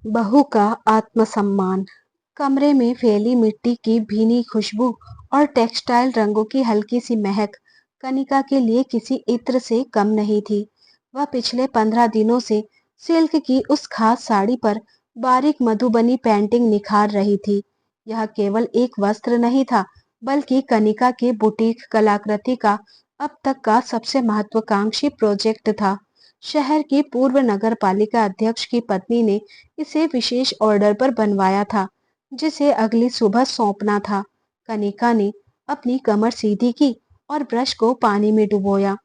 बहू का आत्मसम्मान। कमरे में फैली मिट्टी की भीनी खुशबू और टेक्सटाइल रंगों की हल्की सी महक कनिका के लिए किसी इत्र से कम नहीं थी। वह पिछले 15 दिनों से सिल्क की उस खास साड़ी पर बारीक मधुबनी पेंटिंग निखार रही थी। यह केवल एक वस्त्र नहीं था, बल्कि कनिका के बुटीक कलाकृति का अब तक का सबसे महत्वाकांक्षी प्रोजेक्ट था। शहर की पूर्व नगर पालिका अध्यक्ष की पत्नी ने इसे विशेष ऑर्डर पर बनवाया था, जिसे अगली सुबह सौंपना था। कनिका ने अपनी कमर सीधी की और ब्रश को पानी में डुबोया।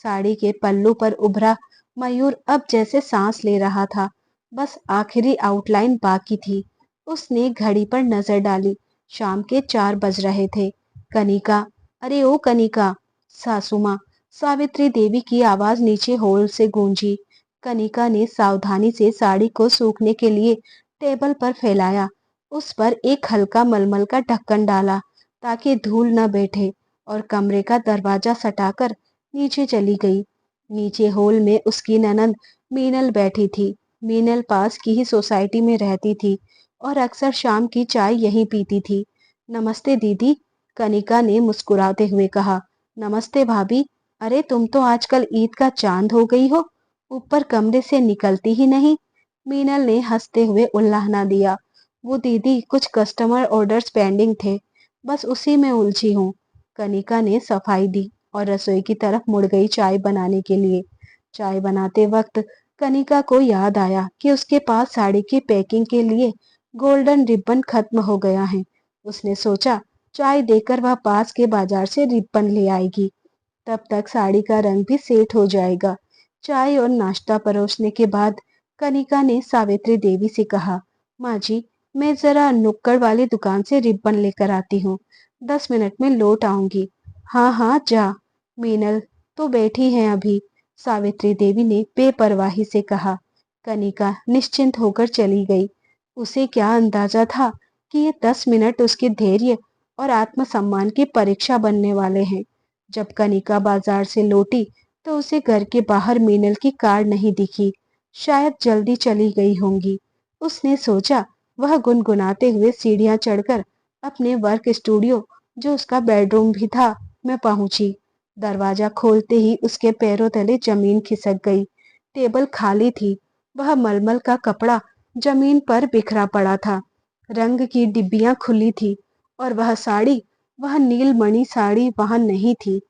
साड़ी के पल्लू पर उभरा मयूर अब जैसे सांस ले रहा था। बस आखिरी आउटलाइन बाकी थी। उसने घड़ी पर नजर डाली। शाम के 4 बज रहे थे। कनिका, अरे ओ कनिका! सासू माँ सावित्री देवी की आवाज नीचे हॉल से गूंजी। कनिका ने सावधानी से साड़ी को सूखने के लिए टेबल पर फैलाया। उस पर एक हल्का मलमल का ढक्कन डाला ताकि धूल न बैठे और कमरे का दरवाजा सटाकर नीचे चली गई। नीचे हॉल में उसकी ननंद मीनल बैठी थी। मीनल पास की ही सोसाइटी में रहती थी और अक्सर शाम की चाय यहीं पीती थी। नमस्ते दीदी, कनिका ने मुस्कुराते हुए कहा। नमस्ते भाभी। अरे तुम तो आजकल ईद का चांद हो गई हो, ऊपर कमरे से निकलती ही नहीं। मीनल ने हंसते हुए उल्लाहना दिया। वो दीदी, कुछ कस्टमर ऑर्डर्स पेंडिंग थे, बस उसी में उलझी हूँ। कनिका ने सफाई दी और रसोई की तरफ मुड़ गई चाय बनाने के लिए। चाय बनाते वक्त कनिका को याद आया कि उसके पास साड़ी की पैकिंग के लिए गोल्डन रिबन खत्म हो गया है। उसने सोचा चाय देकर वह पास के बाजार से रिबन ले आएगी। तब तक साड़ी का रंग भी सेट हो जाएगा। चाय और नाश्ता परोसने के बाद कनिका ने सावित्री देवी से कहा, माँ जी, मैं जरा नुक्कड़ वाली दुकान से रिबन लेकर आती हूँ। 10 मिनट में लौट आऊंगी। हाँ हाँ जा। मीनल तो बैठी है अभी, सावित्री देवी ने बेपरवाही से कहा। कनिका निश्चिंत होकर चली गई। उसे क्या अंदाजा था कि ये 10 मिनट उसके धैर्य और आत्मसम्मान की परीक्षा बनने वाले हैं। जब कनिका बाजार से लौटी तो उसे घर के बाहर मीनल की कार नहीं दिखी। शायद जल्दी चली गई होंगी। उसने सोचा। वह गुनगुनाते हुए सीढ़ियां चढ़कर अपने वर्क स्टूडियो, जो उसका बेडरूम भी था, में पहुंची। दरवाजा खोलते ही उसके पैरों तले जमीन खिसक गई। टेबल खाली थी। वह मलमल का कपड़ा जमीन पर बिखरा पड़ा था। रंग की डिब्बियां खुली थी और वह नीलमणि साड़ी वहां नहीं थी।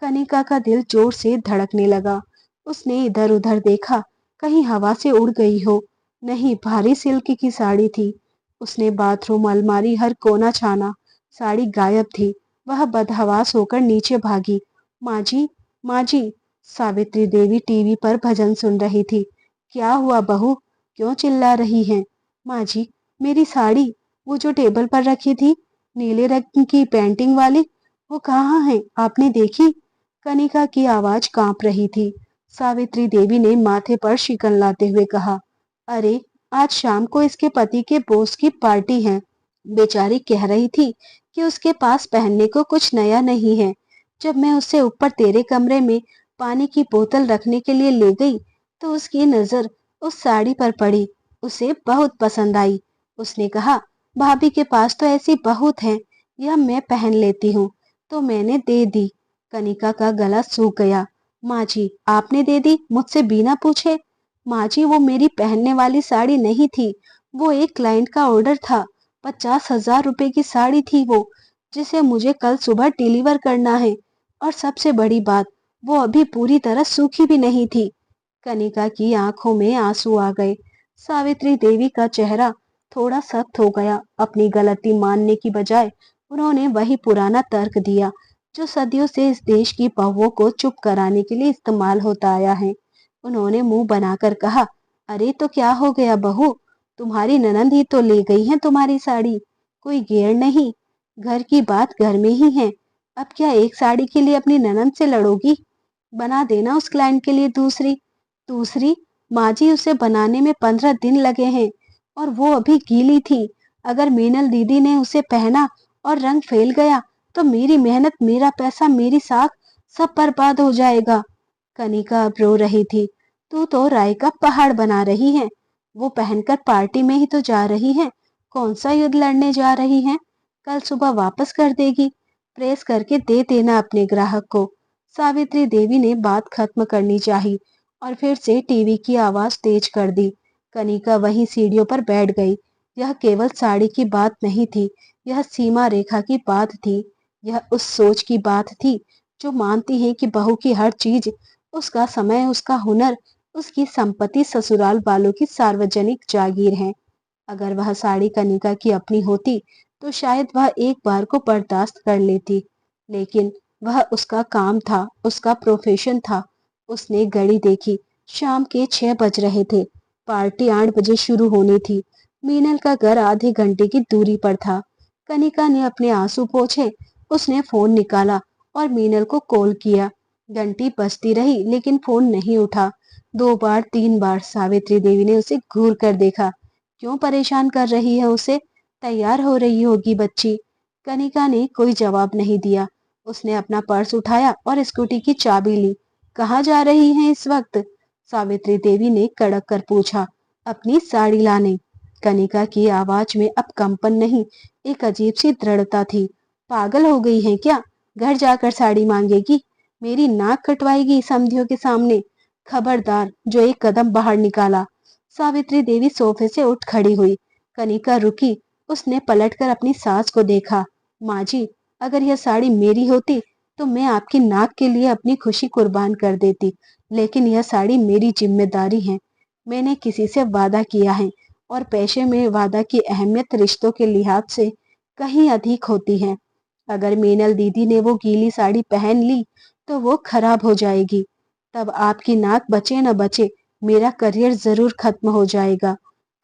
कनिका का दिल जोर से धड़कने लगा। उसने इधर उधर देखा, कहीं हवा से उड़ गई हो। नहीं, भारी सिल्क की साड़ी थी। उसने बाथरूम, अलमारी, हर कोना छाना, साड़ी गायब थी। वह बदहवास होकर नीचे भागी। माँ जी, माँ जी! सावित्री देवी टीवी पर भजन सुन रही थी। क्या हुआ बहू, क्यों चिल्ला रही हैं? माँ जी, मेरी साड़ी, वो जो टेबल पर रखी थी, नीले रंग की पेंटिंग वाली, वो कहाँ है? आपने देखी? कनिका की आवाज कांप रही थी। सावित्री देवी ने माथे पर शिकन लाते हुए कहा, अरे, आज शाम को इसके पति के बॉस की पार्टी है। बेचारी कह रही थी कि उसके पास पहनने को कुछ नया नहीं है। जब मैं उससे ऊपर तेरे कमरे में पानी की बोतल रखने के लिए ले गई, तो उसकी नजर उस साड़ी पर पड़ी। उसे बहुत पसंद आई। उसने कहा, भाभी के पास तो ऐसी बहुत है, यह मैं पहन लेती हूँ, तो मैंने दे दी। कनिका का गला सूख गया। माँ जी, आपने दे दी, मुझसे बिना पूछे? माँ जी, वो मेरी पहनने वाली साड़ी नहीं थी, वो एक क्लाइंट का ऑर्डर था। 50,000 रुपए की साड़ी थी वो, जिसे मुझे कल सुबह डिलीवर करना है। और सबसे बड़ी बात, वो अभी पूरी तरह सूखी भी नहीं थी। कनिका की आंखों में आंसू आ गए। सावित्री देवी का चेहरा थोड़ा सख्त हो गया। अपनी गलती मानने की बजाय उन्होंने वही पुराना तर्क दिया जो सदियों से इस देश की बहुओं को चुप कराने के लिए इस्तेमाल होता आया है। उन्होंने मुंह बनाकर कहा, अरे तो क्या हो गया बहू, तुम्हारी ननंद ही तो ले गई है तुम्हारी साड़ी, कोई गैर नहीं। घर की बात घर में ही है। अब क्या एक साड़ी के लिए अपनी ननंद से लड़ोगी? बना देना उस क्लाइंट के लिए दूसरी। दूसरी? माँ जी, उसे बनाने में 15 दिन लगे हैं और वो अभी गीली थी। अगर मीनल दीदी ने उसे पहना और रंग फैल गया तो मेरी मेहनत, मेरा पैसा, मेरी साख सब बर्बाद हो जाएगा। कनिका अब रो रही थी। तू तो राय का पहाड़ बना रही है। वो पहनकर पार्टी में ही तो जा रही हैं। कौन सा युद्ध लड़ने जा रही हैं? कल सुबह वापस कर देगी। प्रेस करके दे देना अपने ग्राहक को। सावित्री देवी ने बात खत्म करनी चाही और फिर से टीवी की आवाज तेज कर दी। कनिका वहीं सीढ़ियों पर बैठ गई। यह केवल साड़ी की बात नहीं थी, यह सीमा रेखा की बात थी। यह उस सोच की बात थी जो मानती है कि बहू की हर चीज, उसका समय, उसका हुनर, उसकी संपत्ति ससुराल वालों की सार्वजनिक जागीर है। अगर वह साड़ी कनिका की अपनी होती तो शायद वह एक बार को बर्दाश्त कर लेती, लेकिन वह उसका काम था, उसका प्रोफेशन था। उसने घड़ी देखी। शाम के 6 बज रहे थे। पार्टी 8 बजे शुरू होनी थी। मीनल का घर आधे घंटे की दूरी पर था। कनिका ने अपने आंसू पोंछे। उसने फोन निकाला और मीनल को कॉल किया। घंटी बजती रही लेकिन फोन नहीं उठा। 2 बार 3 बार सावित्री देवी ने उसे घूर कर देखा। क्यों परेशान कर रही है उसे? तैयार हो रही होगी बच्ची। कनिका ने कोई जवाब नहीं दिया। उसने अपना पर्स उठाया और स्कूटी की चाबी ली। कहाँ जा रही हैं इस वक्त? सावित्री देवी ने कड़क कर पूछा। अपनी साड़ी लाने। कनिका की आवाज में अब कंपन नहीं, एक अजीब सी दृढ़ता थी। पागल हो गई हैं क्या? घर जाकर साड़ी मांगेगी? मेरी नाक कटवाएगी समधियों के सामने? खबरदार! जो एक कदम बाहर निकाला। सावित्री देवी सोफे से उठ खड़ी हुई। कनिका रुकी। उसने पलटकर अपनी सास को देखा। माँ जी, अगर यह साड़ी मेरी होती तो मैं आपकी नाक के लिए अपनी खुशी कुर्बान कर देती, लेकिन यह साड़ी मेरी जिम्मेदारी है। मैंने किसी से वादा किया है और पेशे में वादा की अहमियत रिश्तों के लिहाज से कहीं अधिक होती है। अगर मीनल दीदी ने वो गीली साड़ी पहन ली तो वो खराब हो जाएगी। तब आपकी नाक बचे न बचे, मेरा करियर जरूर खत्म हो जाएगा।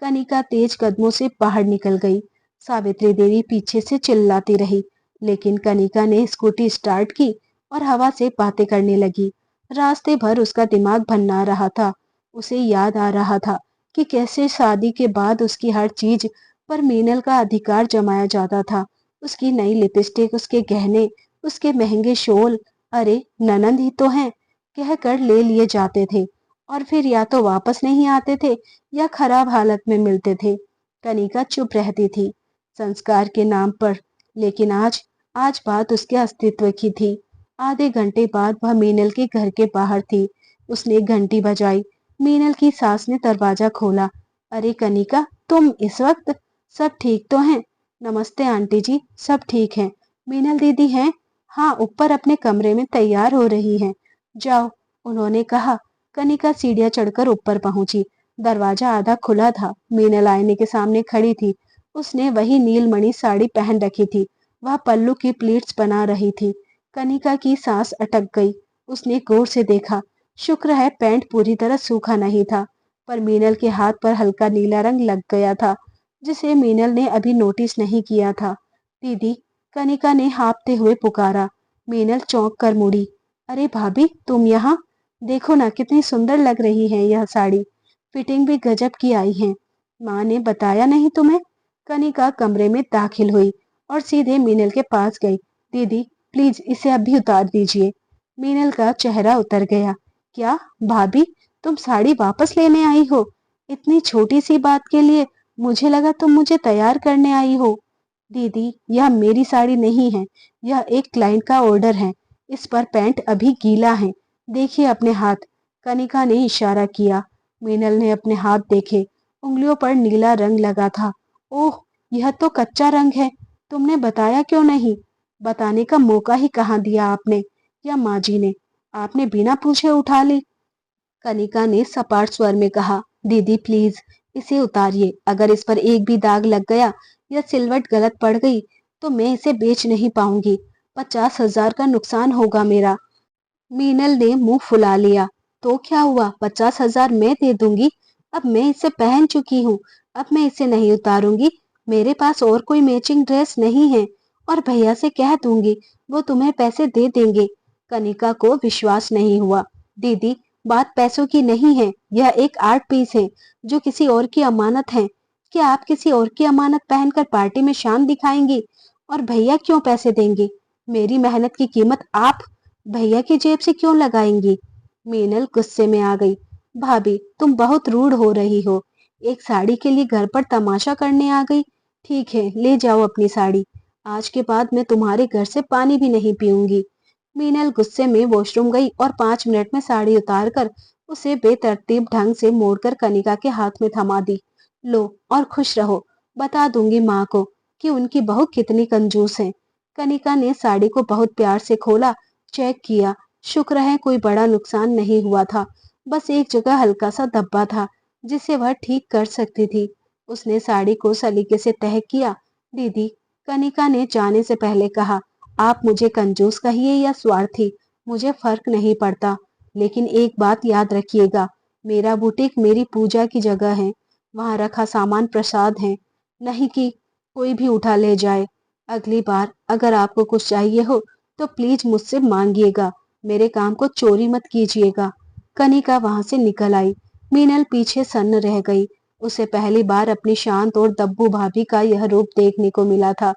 कनिका तेज कदमों से बाहर निकल गई। सावित्री देवी पीछे से चिल्लाती रही, लेकिन कनिका ने स्कूटी स्टार्ट की और हवा से बातें करने लगी। रास्ते भर उसका दिमाग भन्ना रहा था। उसे याद आ रहा था कि कैसे शादी के बाद उसकी हर चीज पर मीनल का अधिकार जमाया जाता था। उसकी नई लिपस्टिक, उसके गहने, उसके महंगे शॉल, अरे ननंद ही तो हैं, कहकर ले लिए जाते थे और फिर या तो वापस नहीं आते थे या खराब हालत में मिलते थे। कनिका चुप रहती थी, संस्कार के नाम पर। लेकिन आज आज बात उसके अस्तित्व की थी। आधे घंटे बाद वह मीनल के घर के बाहर थी। उसने घंटी बजाई। मीनल की सास ने दरवाजा खोला। अरे कनिका, तुम इस वक्त? सब ठीक तो हैं? नमस्ते आंटी जी, सब ठीक है। मीनल दीदी हैं? हाँ, ऊपर अपने कमरे में तैयार हो रही हैं। जाओ, उन्होंने कहा। कनिका सीढ़ियां चढ़कर ऊपर पहुंची। दरवाजा आधा खुला था। मीनल आईने के सामने खड़ी थी। उसने वही नीलमणि साड़ी पहन रखी थी। वह पल्लू की प्लीट्स बना रही थी। कनिका की सांस अटक गई। उसने गौर से देखा। शुक्र है पैंट पूरी तरह सूखा नहीं था, पर मीनल के हाथ पर हल्का नीला रंग लग गया था, जिसे मीनल ने अभी नोटिस नहीं किया था। दीदी, कनिका ने हाँफते हुए पुकारा। मीनल चौंक कर मुड़ी। अरे भाभी, तुम यहाँ? देखो ना कितनी सुंदर लग रही है यह साड़ी। फिटिंग भी गजब की आई है। माँ ने बताया नहीं तुम्हें? कनिका कमरे में दाखिल हुई और सीधे मीनल के पास गई। दीदी, प्लीज इसे अभी उतार दीजिए। मीनल का चेहरा उतर गया। क्या भाभी, तुम साड़ी वापस लेने आई हो? इतनी छोटी सी बात के लिए? मुझे लगा तुम मुझे तैयार करने आई हो। दीदी, यह मेरी साड़ी नहीं है, यह एक क्लाइंट का ऑर्डर है। इस पर पैंट अभी गीला है। देखिए अपने हाथ। कनिका ने इशारा किया। मीनल ने अपने हाथ देखे। उंगलियों पर नीला रंग लगा था। ओह, यह तो कच्चा रंग है। तुमने बताया क्यों नहीं? बताने का मौका ही कहाँ दिया आपने या माँ जी ने? आपने बिना पूछे उठा ली। कनिका ने सपाट स्वर में कहा। दीदी प्लीज, इसे उतारिए। अगर इस पर एक भी दाग लग गया या सिलवट गलत पड़ गई तो मैं इसे बेच नहीं पाऊंगी। 50,000 का नुकसान होगा मेरा। मीनल ने मुंह फुला लिया। तो क्या हुआ, 50,000 मैं दे दूंगी। अब मैं इसे पहन चुकी हूँ। अब मैं इसे नहीं उतारूंगी। मेरे पास और कोई मैचिंग ड्रेस नहीं है और भैया से कह दूंगी, वो तुम्हें पैसे दे देंगे। कनिका को विश्वास नहीं हुआ। दीदी, बात पैसों की नहीं है, यह एक आर्ट पीस है जो किसी और की अमानत है। क्या आप किसी और की अमानत पहनकर पार्टी में शान दिखाएंगी? और भैया क्यों पैसे देंगे? मेरी मेहनत की कीमत आप भैया की जेब से क्यों लगाएंगी? मीनल गुस्से में आ गई। भाभी, तुम बहुत रूड हो रही हो। एक साड़ी के लिए घर पर तमाशा करने आ गई। ठीक है, ले जाओ अपनी साड़ी। आज के बाद मैं तुम्हारे घर से पानी भी नहीं पीऊंगी। मीनल गुस्से में वॉशरूम गई और 5 मिनट में साड़ी उतारकर उसे बेतरतीब ढंग से मोड़कर कनिका के हाथ में थमा दी। लो और खुश रहो। बता दूंगी माँ को कि उनकी बहू कितनी कंजूस है। कनिका ने साड़ी को बहुत प्यार से खोला, चेक किया। शुक्र है कोई बड़ा नुकसान नहीं हुआ था। बस एक जगह हल्का सा धब्बा था जिसे वह ठीक कर सकती थी। उसने साड़ी को सलीके से तह किया। दीदी, कनिका ने जाने से पहले कहा, आप मुझे कंजूस कहिए या स्वार्थी, मुझे फर्क नहीं पड़ता। लेकिन एक बात याद रखिएगा, मेरा बुटीक मेरी पूजा की जगह है। वहां रखा सामान प्रसाद है, नहीं कि कोई भी उठा ले जाए। अगली बार अगर आपको कुछ चाहिए हो तो प्लीज मुझसे मांगिएगा। मेरे काम को चोरी मत कीजिएगा। कनिका वहां से निकल आई। मीनल पीछे सन्न रह गई। उसे पहली बार अपनी शांत और दब्बू भाभी का यह रूप देखने को मिला था।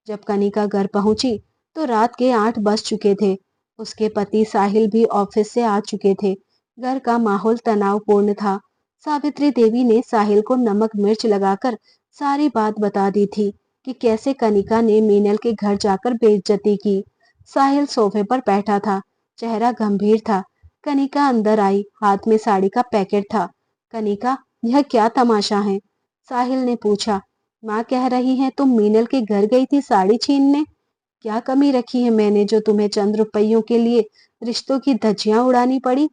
जब कनिका घर पहुंची तो रात के 8 बज चुके थे। उसके पति साहिल भी ऑफिस से आ चुके थे। घर का माहौल तनावपूर्ण था। सावित्री देवी ने साहिल को नमक मिर्च लगाकर सारी बात बता दी थी कि कैसे कनिका ने मीनल के घर जाकर बेइज्जती की। साहिल सोफे पर बैठा था, चेहरा गंभीर था। कनिका अंदर आई, हाथ में साड़ी का पैकेट था। कनिका, यह क्या तमाशा है? साहिल ने पूछा। माँ कह रही है तुम मीनल के घर गई थी साड़ी छीनने। क्या कमी रखी है मैंने जो तुम्हें चंद रुपयों के लिए रिश्तों की धज्जियां उड़ानी पड़ी?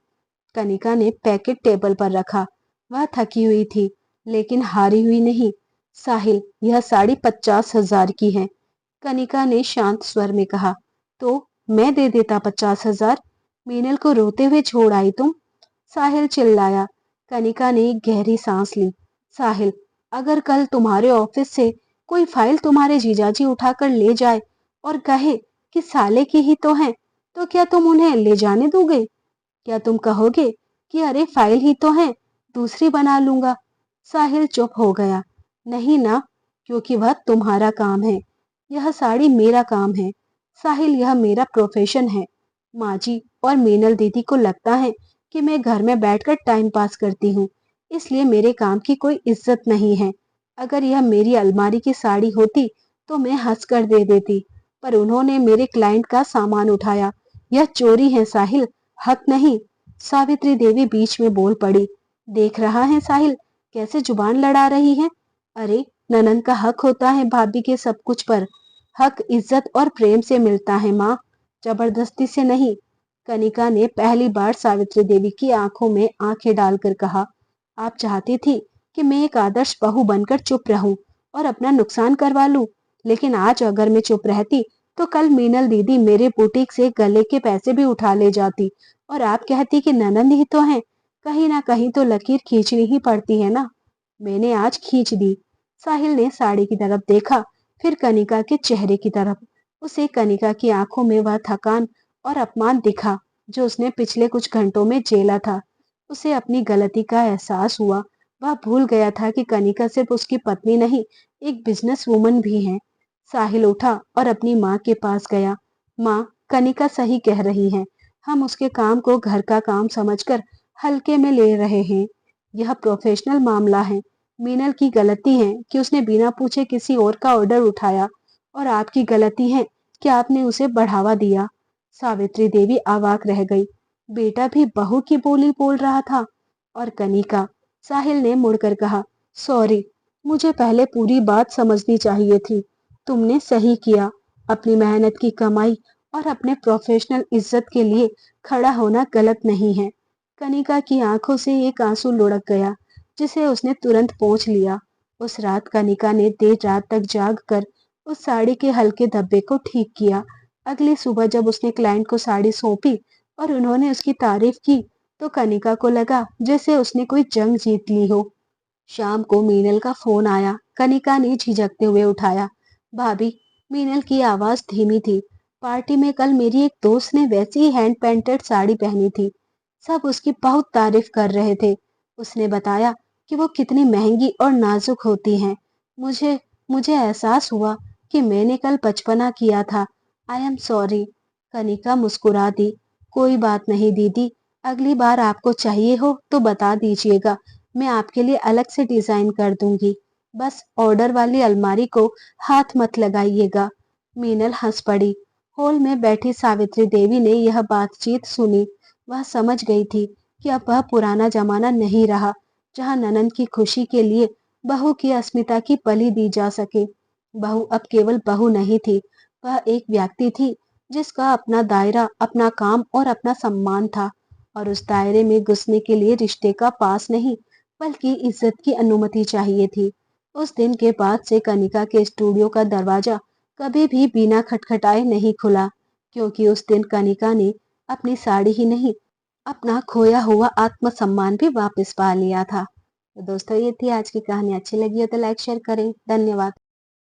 कनिका ने पैकेट टेबल पर रखा। वह थकी हुई थी, लेकिन हारी हुई नहीं। साहिल, यह साड़ी 50,000 की है। कनिका ने शांत स्वर में कहा। तो मैं दे देता 50,000। मीनल को रोते हुए छोड़ आई तुम? साहिल चिल्लाया। कनिका ने एक गहरी सांस ली। साहिल, अगर कल तुम्हारे ऑफिस से कोई फाइल तुम्हारे जीजाजी उठाकर ले जाए और कहे कि साले की ही तो है, तो क्या तुम उन्हें ले जाने दोगे? क्या तुम कहोगे कि अरे फाइल ही तो है, दूसरी बना लूंगा? साहिल चुप हो गया। नहीं ना, क्योंकि वह तुम्हारा काम है। यह साड़ी मेरा काम है। साहिल, यह मेरा प्रोफेशन है। माँ जी और मीनल दीदी को लगता है कि मैं घर में बैठकर टाइम पास करती हूँ, इसलिए मेरे काम की कोई इज्जत नहीं है। अगर यह मेरी अलमारी की साड़ी होती तो मैं हंस कर दे देती, पर उन्होंने मेरे क्लाइंट का सामान उठाया। यह चोरी है साहिल, हक नहीं। सावित्री देवी बीच में बोल पड़ी। देख रहा है साहिल, कैसे जुबान लड़ा रही है। अरे, ननंद का हक होता है भाभी के सब कुछ पर। हक इज्जत और प्रेम से मिलता है माँ, जबरदस्ती से नहीं। कनिका ने पहली बार सावित्री देवी की आंखों में आंखें डालकर कहा। आप चाहती थी कि मैं एक आदर्श बहू बनकर चुप रहूं और अपना नुकसान करवा लूं, लेकिन आज अगर मैं चुप रहती तो कल मीनल दीदी मेरे बुटीक से गले के पैसे भी उठा ले जाती और आप कहती कि ननंद ही तो है। कहीं ना कहीं तो लकीर खींचनी ही पड़ती है ना। मैंने आज खींच दी। साहिल ने साड़ी की तरफ देखा, फिर कनिका के चेहरे की तरफ। उसे कनिका की आंखों में वह थकान और अपमान दिखा जो उसने पिछले कुछ घंटों में झेला था। उसे अपनी गलती का एहसास हुआ। वह भूल गया था कि कनिका सिर्फ उसकी पत्नी नहीं, एक बिजनेस वूमन भी है। साहिल उठा और अपनी माँ के पास गया। माँ, कनिका सही कह रही है। हम उसके काम को घर का काम समझकर हल्के में ले रहे हैं। यह प्रोफेशनल मामला है। मीनल की गलती है कि उसने बिना पूछे किसी और का ऑर्डर उठाया, और आपकी गलती है कि आपने उसे बढ़ावा दिया। सावित्री देवी अवाक रह गई। बेटा भी बहू की बोली बोल रहा था। और कनिका? साहिल ने मुड़कर कहा। सॉरी, मुझे पहले पूरी बात समझनी चाहिए थी। तुमने सही किया। अपनी मेहनत की कमाई और अपने प्रोफेशनल इज्जत के लिए खड़ा होना गलत नहीं है। कनिका की आंखों से एक आंसू लुढ़क गया, जिसे उसने तुरंत पोंछ लिया। उस रात कनिका ने देर रात तक जाग कर उस साड़ी के हल्के धब्बे को ठीक किया। अगली सुबह जब उसने क्लाइंट को साड़ी सौंपी और उन्होंने उसकी तारीफ की, तो कनिका को लगा जैसे उसने कोई जंग जीत ली हो। शाम को मीनल का फोन आया। कनिका ने झिझकते हुए उठाया। भाभी, मीनल की आवाज धीमी थी। पार्टी में कल मेरी एक दोस्त ने वैसी ही हैंड पेंटेड साड़ी पहनी थी। सब उसकी बहुत तारीफ कर रहे थे। उसने बताया कि वो कितनी महंगी और नाजुक होती हैं। मुझे मुझे एहसास हुआ कि मैंने कल बचपना किया था। I am sorry. कनिका मुस्कुरा दी। कोई बात नहीं दीदी, अगली बार आपको चाहिए हो तो बता दीजिएगा, मैं आपके लिए अलग से डिजाइन कर दूंगी। बस ऑर्डर वाली अलमारी को हाथ मत लगाइएगा। मीनल हंस पड़ी। हॉल में बैठी सावित्री देवी ने यह बातचीत सुनी। वह समझ गई थी कि अब वह पुराना जमाना नहीं रहा, जहां ननंद की खुशी के लिए बहू की अस्मिता की बलि दी जा सके। बहू अब केवल बहू नहीं थी, वह एक व्यक्ति थी जिसका अपना दायरा, अपना काम और अपना सम्मान था। और उस दायरे में घुसने के लिए रिश्ते का पास नहीं, बल्कि इज्जत की अनुमति चाहिए थी। उस दिन के बाद से कनिका के स्टूडियो का दरवाजा कभी भी बिना खटखटाए नहीं खुला, क्योंकि उस दिन कनिका ने अपनी साड़ी ही नहीं, अपना खोया हुआ आत्मसम्मान भी वापस पा लिया था। तो दोस्तों, ये थी आज की कहानी। अच्छी लगी हो तो लाइक शेयर करें। धन्यवाद।